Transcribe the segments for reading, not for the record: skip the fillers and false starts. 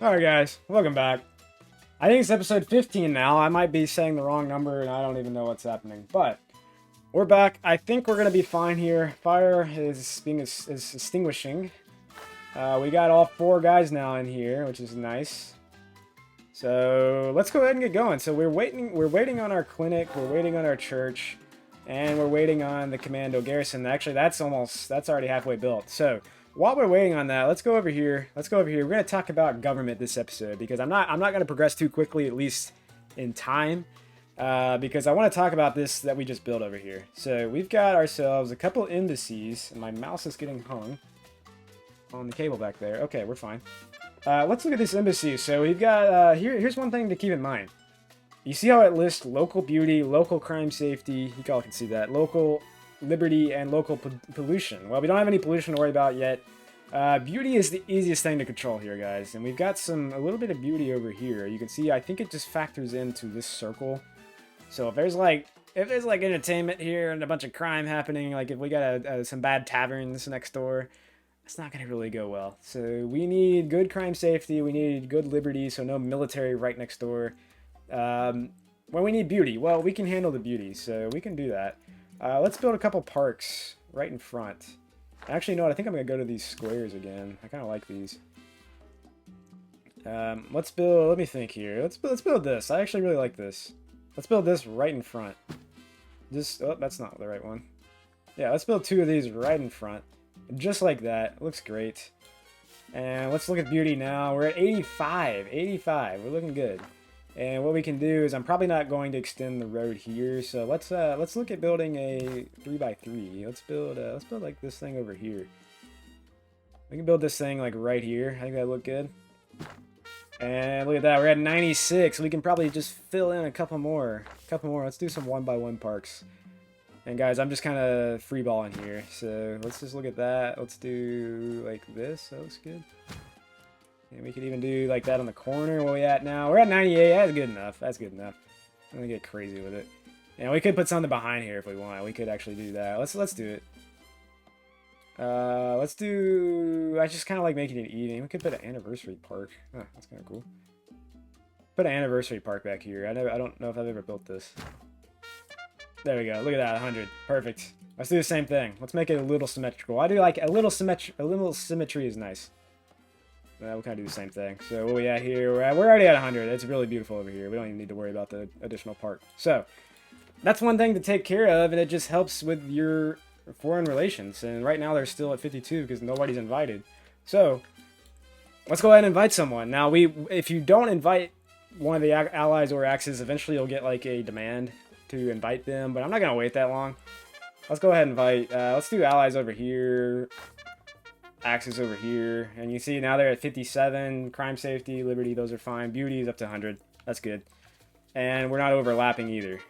Alright guys, welcome back. I think it's episode 15 now. I might be saying the wrong number and I don't even know what's happening. But we're back. I think we're going to be fine here. Fire is extinguishing. We got all 4 guys now in here, which is nice. So let's go ahead and get going. So we're waiting on our clinic, we're waiting on our church, and we're waiting on the commando garrison. Actually, that's already halfway built. So while we're waiting on that, let's go over here. We're going to talk about government this episode because I'm not going to progress too quickly, at least in time, because I want to talk about this that we just built over here. So we've got ourselves a couple embassies, and my mouse is getting hung on the cable back there. Okay, we're fine. Let's look at this embassy. So we've got here's one thing to keep in mind. You see how it lists local beauty, local crime safety. You all can see that. Local liberty and local pollution. Well, we don't have any pollution to worry about yet. Beauty is the easiest thing to control here, guys, and we've got a little bit of beauty over here. You can see, I think it just factors into this circle. So if there's like entertainment here and a bunch of crime happening, like if we got some bad taverns next door, it's not gonna really go well. So we need good crime safety, we need good liberty, so no military right next door. Well, we need beauty. Well, we can handle the beauty, so we can do that. Let's build a couple parks right in front. Actually, no, I think I'm going to go to these squares again. I kind of like these. Let me think here. Let's build this. I actually really like this. Let's build this right in front. Oh, that's not the right one. Yeah, let's build 2 of these right in front. Just like that. It looks great. And let's look at beauty now. We're at 85. 85. We're looking good. And what we can do is, I'm probably not going to extend the road here, so let's look at building a 3x3. Let's build like this thing over here. We can build this thing like right here. I think that look good. And look at that, we're at 96. We can probably just fill in a couple more. Let's do some 1x1 parks. And guys, I'm just kind of freeballing here, so let's just look at that. Let's do like this. That looks good. And we could even do like that on the corner. Where we at now? We're at 98. That's good enough. That's good enough. I'm gonna get crazy with it. And we could put something behind here if we want. We could actually do that. Let's do it. Let's do. I just kind of like making it eating. We could put an anniversary park. Huh, that's kind of cool. Put an anniversary park back here. I don't know if I've ever built this. There we go. Look at that. 100. Perfect. Let's do the same thing. Let's make it a little symmetrical. I do like a little symmetry. A little symmetry is nice. We'll kind of do the same thing. So what we at here? We're already at 100. It's really beautiful over here. We don't even need to worry about the additional park. So that's one thing to take care of, and it just helps with your foreign relations. And right now they're still at 52 because nobody's invited. So let's go ahead and invite someone. Now if you don't invite one of the allies or axes, eventually you'll get like a demand to invite them. But I'm not gonna wait that long. Let's go ahead and invite. Let's do allies over here. Axis over here, and you see now they're at 57. Crime safety, liberty, those are fine. Beauty is up to 100. That's good. And we're not overlapping either.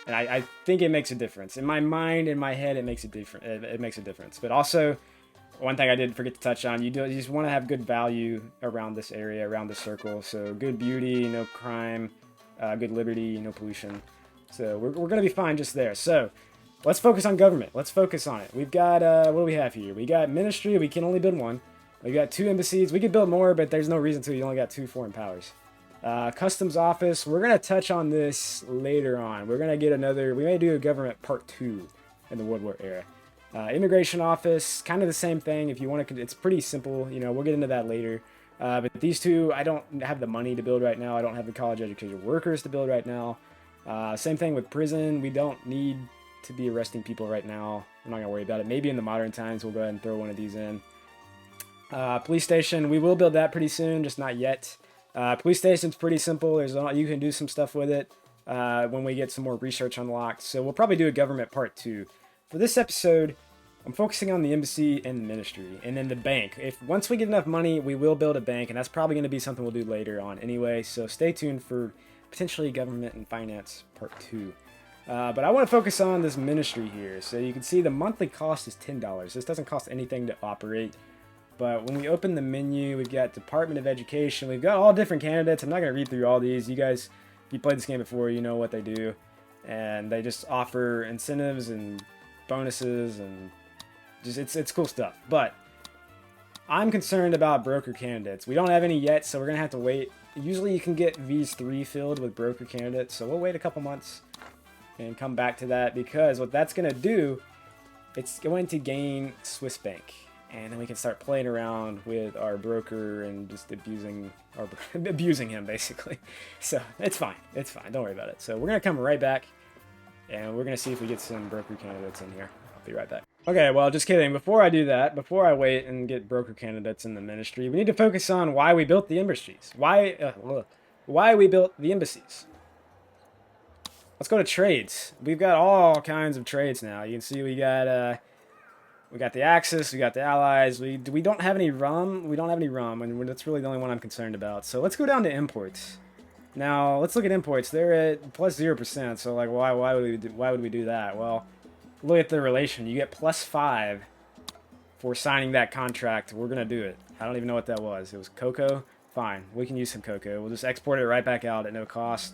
And I think it makes a difference. In my mind, in my head, it makes a difference. But also, one thing I did forget to touch on, you just want to have good value around this area, around this circle. So good beauty, no crime, good liberty, no pollution. So we're going to be fine just there. So let's focus on government. Let's focus on it. We've got, what do we have here? We got ministry. We can only build 1. We got 2 embassies. We could build more, but there's no reason to. You only got 2 foreign powers. Customs office. We're going to touch on this later on. We're going to get we may do a government part 2 in the World War era. Immigration office, kind of the same thing. If you want to, it's pretty simple. You know, we'll get into that later. But these 2, I don't have the money to build right now. I don't have the college educated workers to build right now. Same thing with prison. We don't need to be arresting people right now. I'm not gonna worry about it. Maybe in the modern times we'll go ahead and throw one of these in. Police station, we will build that pretty soon, just not yet. Police station's pretty simple. You can do some stuff with it when we get some more research unlocked. So we'll probably do a government part 2. For this episode, I'm focusing on the embassy and the ministry, and then the bank. Once we get enough money, we will build a bank, and that's probably going to be something we'll do later on anyway. So stay tuned for potentially government and finance part 2. But I want to focus on this ministry here. So you can see the monthly cost is $10. This doesn't cost anything to operate. But when we open the menu, we've got Department of Education. We've got all different candidates. I'm not going to read through all these. You guys, if you played this game before, you know what they do. And they just offer incentives and bonuses and just it's cool stuff. But I'm concerned about broker candidates. We don't have any yet, so we're going to have to wait. Usually you can get Vs 3 filled with broker candidates, so we'll wait a couple months and come back to that, because what that's going to do, it's going to gain Swiss Bank. And then we can start playing around with our broker and just abusing him, basically. So it's fine. It's fine. Don't worry about it. So we're going to come right back, and we're going to see if we get some broker candidates in here. I'll be right back. Okay, well, just kidding. Before I do that, before I wait and get broker candidates in the ministry, we need to focus on why we built the embassies. Why we built the embassies. Let's go to trades. We've got all kinds of trades now. You can see we got the Axis, we got the Allies. We don't have any rum. We don't have any rum, and that's really the only one I'm concerned about. So let's go down to imports. Now let's look at imports. They're at plus 0%. So like, why would we do that? Well, look at the relation. You get plus 5 for signing that contract. We're gonna do it. I don't even know what that was. It was cocoa. Fine, we can use some cocoa. We'll just export it right back out at no cost.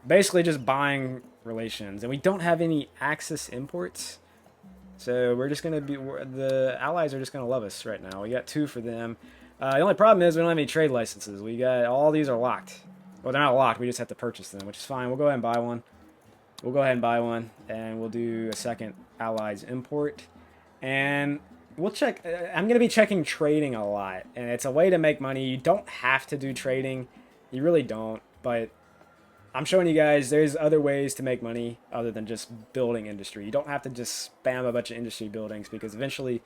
Basically, just buying relations, and we don't have any Axis imports. So we're just going to be, the Allies are just going to love us right now. We got 2 for them. The only problem is we don't have any trade licenses. We got, all these are locked. Well, they're not locked. We just have to purchase them, which is fine. We'll go ahead and buy one. We'll go ahead and buy one, and we'll do a second Allies import. And we'll check, I'm going to be checking trading a lot. And it's a way to make money. You don't have to do trading. You really don't, but I'm showing you guys there's other ways to make money other than just building industry. You don't have to just spam a bunch of industry buildings, because eventually,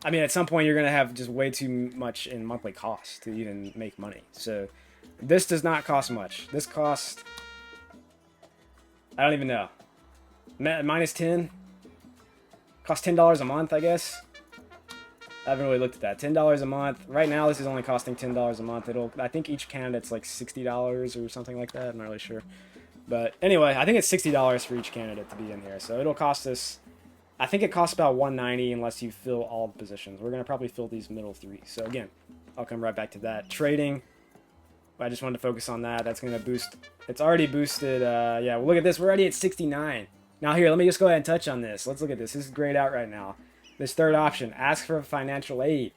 I mean, at some point you're going to have just way too much in monthly costs to even make money. So this does not cost much. This costs, I don't even know, minus 10? Costs $10 a month, I guess. I haven't really looked at that. $10 a month. Right now, this is only costing $10 a month. I think each candidate's like $60 or something like that. I'm not really sure. But anyway, I think it's $60 for each candidate to be in here. So it'll cost us, I think it costs about $190 unless you fill all the positions. We're going to probably fill these middle 3. So again, I'll come right back to that. Trading, I just wanted to focus on that. That's going to boost. It's already boosted. Yeah, well, look at this. We're already at 69. Now here, let me just go ahead and touch on this. Let's look at this. This is grayed out right now. This third option, ask for financial aid.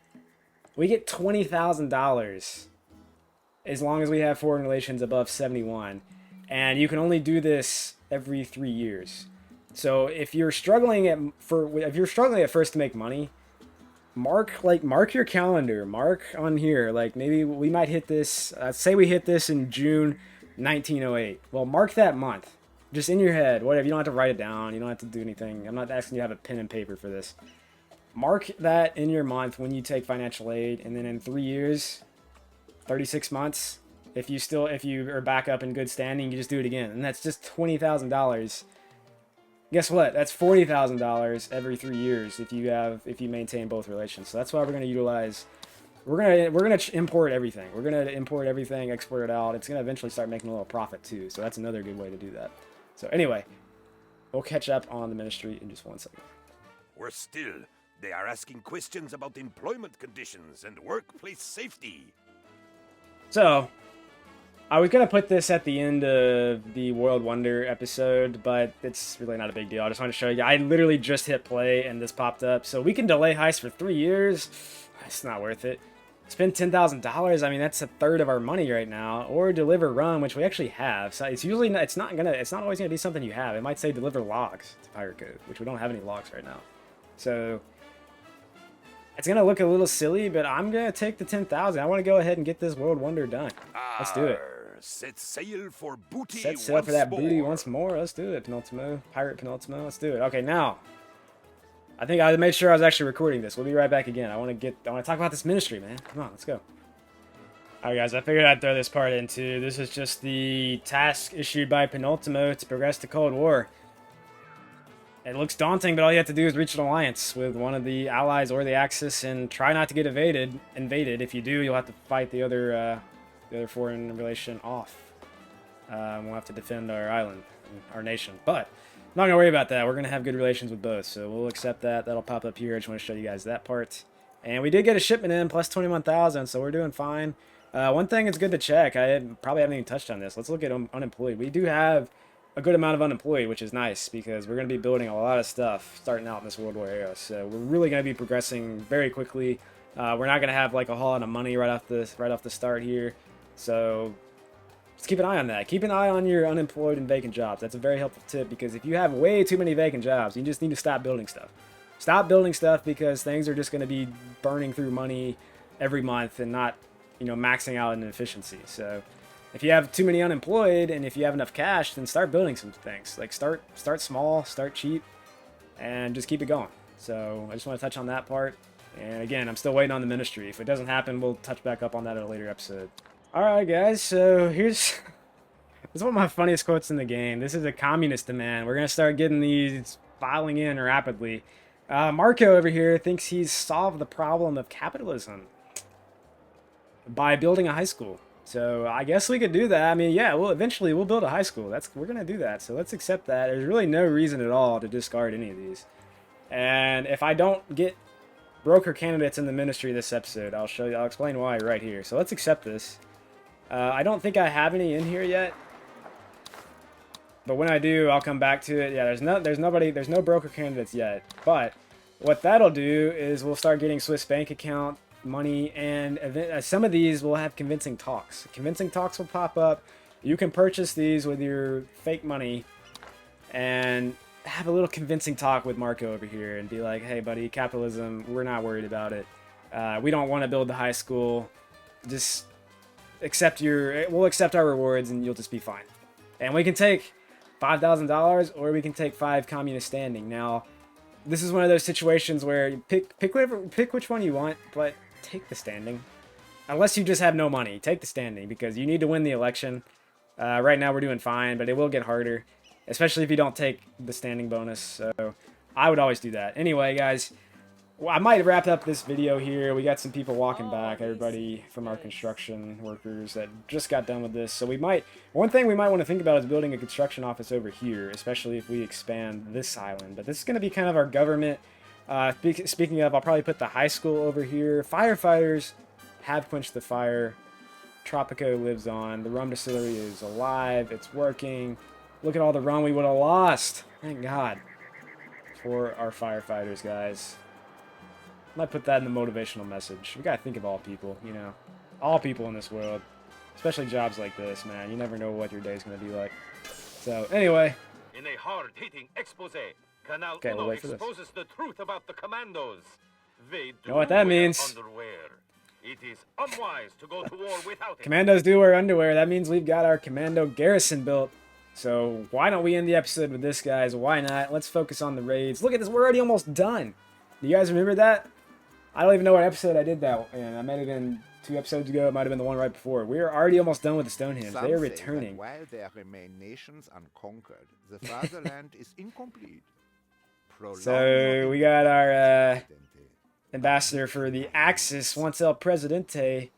We get $20,000 as long as we have foreign relations above 71. And you can only do this every 3 years. So if you're struggling at first to make money, mark your calendar. Mark on here. Like, maybe we might hit this, say we hit this in June 1908. Well, mark that month. Just in your head, whatever. You don't have to write it down. You don't have to do anything. I'm not asking you to have a pen and paper for this. Mark that in your month when you take financial aid, and then in 3 years, 36 months, if you are back up in good standing, you just do it again, and that's just $20,000. Guess what? That's $40,000 every 3 years if you maintain both relations. So that's why we're going to utilize. We're gonna import everything. We're gonna import everything, export it out. It's gonna eventually start making a little profit too. So that's another good way to do that. So anyway, we'll catch up on the ministry in just 1 second. Worse still, they are asking questions about employment conditions and workplace safety. So, I was going to put this at the end of the World Wonder episode, but it's really not a big deal. I just want to show you. I literally just hit play and this popped up. So we can delay heist for 3 years. It's not worth it. Spend $10,000. I mean, that's a third of our money right now. Or deliver run, which we actually have. So it's usually not, it's not always gonna be something you have. It might say deliver logs to pirate code, which we don't have any logs right now. So it's gonna look a little silly, but I'm gonna take the 10,000. I want to go ahead and get this World Wonder done. Let's do it. Set sail for booty. Set sail for that booty once more. Let's do it, Penultimo. Pirate Penultimo. Let's do it. Okay, now. I think I made sure I was actually recording this. We'll be right back again. I want to talk about this ministry, man. Come on, let's go. Alright guys, I figured I'd throw this part in too. This is just the task issued by Penultimo to progress to Cold War. It looks daunting, but all you have to do is reach an alliance with one of the allies or the Axis and try not to get invaded. If you do, you'll have to fight the other foreign relation off. We'll have to defend our island, our nation. But I'm not going to worry about that. We're going to have good relations with both, so we'll accept that. That'll pop up here. I just want to show you guys that part. And we did get a shipment in, plus 21,000, so we're doing fine. One thing it's good to check, probably haven't even touched on this. Let's look at unemployed. We do have a good amount of unemployed, which is nice, because we're going to be building a lot of stuff starting out in this World War era. So we're really going to be progressing very quickly. We're not gonna have like a whole lot of money right off the start here, so just keep an eye on that. Keep an eye on your unemployed and vacant jobs. That's a very helpful tip, because if you have way too many vacant jobs, you just need to stop building stuff. Stop building stuff, because things are just going to be burning through money every month and not, maxing out in efficiency. So if you have too many unemployed and if you have enough cash, then start building some things. Like start small, start cheap, and just keep it going. So I just want to touch on that part. And again, I'm still waiting on the ministry. If it doesn't happen, we'll touch back up on that at a later episode. Alright guys, so this is one of my funniest quotes in the game. This is a communist demand. We're going to start getting these filing in rapidly. Marco over here thinks he's solved the problem of capitalism by building a high school. So I guess we could do that. I mean, yeah, eventually we'll build a high school. We're going to do that. So let's accept that. There's really no reason at all to discard any of these. And if I don't get broker candidates in the ministry this episode, I'll explain why right here. So let's accept this. I don't think I have any in here yet, but when I do, I'll come back to it. Yeah, there's no broker candidates yet. But what that'll do is we'll start getting Swiss bank account money, and some of these will have convincing talks. Convincing talks will pop up. You can purchase these with your fake money and have a little convincing talk with Marco over here and be like, hey buddy, capitalism, we're not worried about it. We don't want to build the high school. Just we'll accept our rewards and you'll just be fine. And we can take $5,000 or we can take 5 communist standing. Now, this is one of those situations where you pick which one you want, but take the standing. Unless you just have no money, take the standing, because you need to win the election. Right now we're doing fine, but it will get harder, especially if you don't take the standing bonus. So I would always do that. Anyway, guys, I might wrap up this video here. We got some people walking back, everybody from our construction workers that just got done with this. So one thing we might want to think about is building a construction office over here, especially if we expand this island. But this is going to be kind of our government. Speaking of, I'll probably put the high school over here. Firefighters have quenched the fire. Tropico lives on. The rum distillery is alive. It's working. Look at all the rum we would have lost. Thank God for our firefighters, guys. Might put that in the motivational message. We gotta think of all people, all people in this world, especially jobs like this, man. You never know what your day's gonna be like. So anyway, in a hard-hitting expose, Canal okay, we'll wait for exposes the truth about the commandos. They do know what that wear means. Underwear. It is unwise to go to war without it. Commandos do wear underwear. That means we've got our commando garrison built. So why don't we end the episode with this, guys? Why not? Let's focus on the raids. Look at this. We're already almost done. Do you guys remember that? I don't even know what episode I did that in. I might have been 2 episodes ago. It might have been the one right before. We are already almost done with the Stonehenge. They are returning. While there remain nations unconquered, the fatherland is incomplete. So we got our ambassador for the Axis wants El Presidente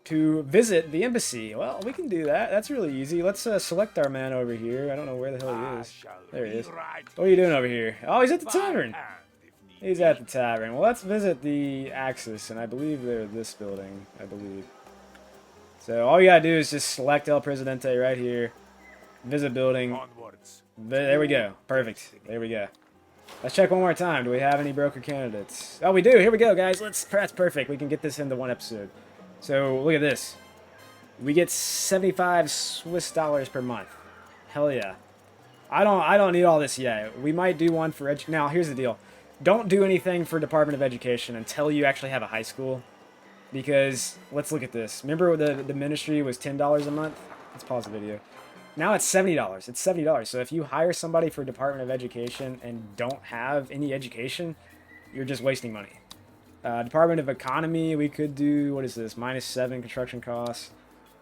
to visit the embassy. Well, we can do that. That's really easy. Let's select our man over here. I don't know where the hell he is. There he is. What are you doing over here? Oh, he's at the tavern. He's at the tavern. Well, let's visit the Axis, and I believe they're this building, I believe. So all you gotta do is just select El Presidente right here. Visit building. There we go. Perfect. There we go. Let's check one more time. Do we have any broker candidates? Oh, we do. Here we go, guys. That's perfect. We can get this into one episode. So look at this. We get 75 Swiss dollars per month. Hell yeah. I don't need all this yet. We might do one for now. Here's the deal. Don't do anything for Department of Education until you actually have a high school, because let's look at this. Remember the ministry was $10 a month? Let's pause the video. Now it's $70. It's $70. So if you hire somebody for Department of Education and don't have any education, you're just wasting money. Department of Economy, we could do, what is this, -7 construction costs,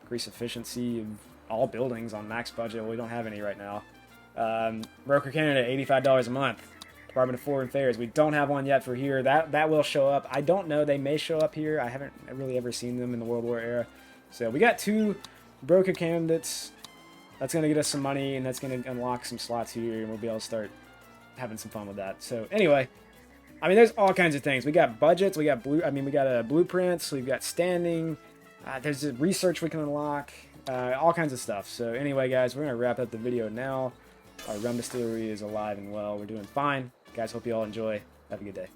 increase efficiency of all buildings on max budget. Well, we don't have any right now. Broker candidate, $85 a month. Department of Foreign Affairs, we don't have one yet for here. That will show up. I don't know, they may show up here. I haven't really ever seen them in the World War era. So we got 2 broker candidates. That's going to get us some money, and that's going to unlock some slots here, and we'll be able to start having some fun with that. So anyway, I mean, there's all kinds of things. We got budgets, we got blueprints, we've got standing. There's research we can unlock, all kinds of stuff. So anyway, guys, we're going to wrap up the video now. Our rum distillery is alive and well. We're doing fine. Guys, hope you all enjoy. Have a good day.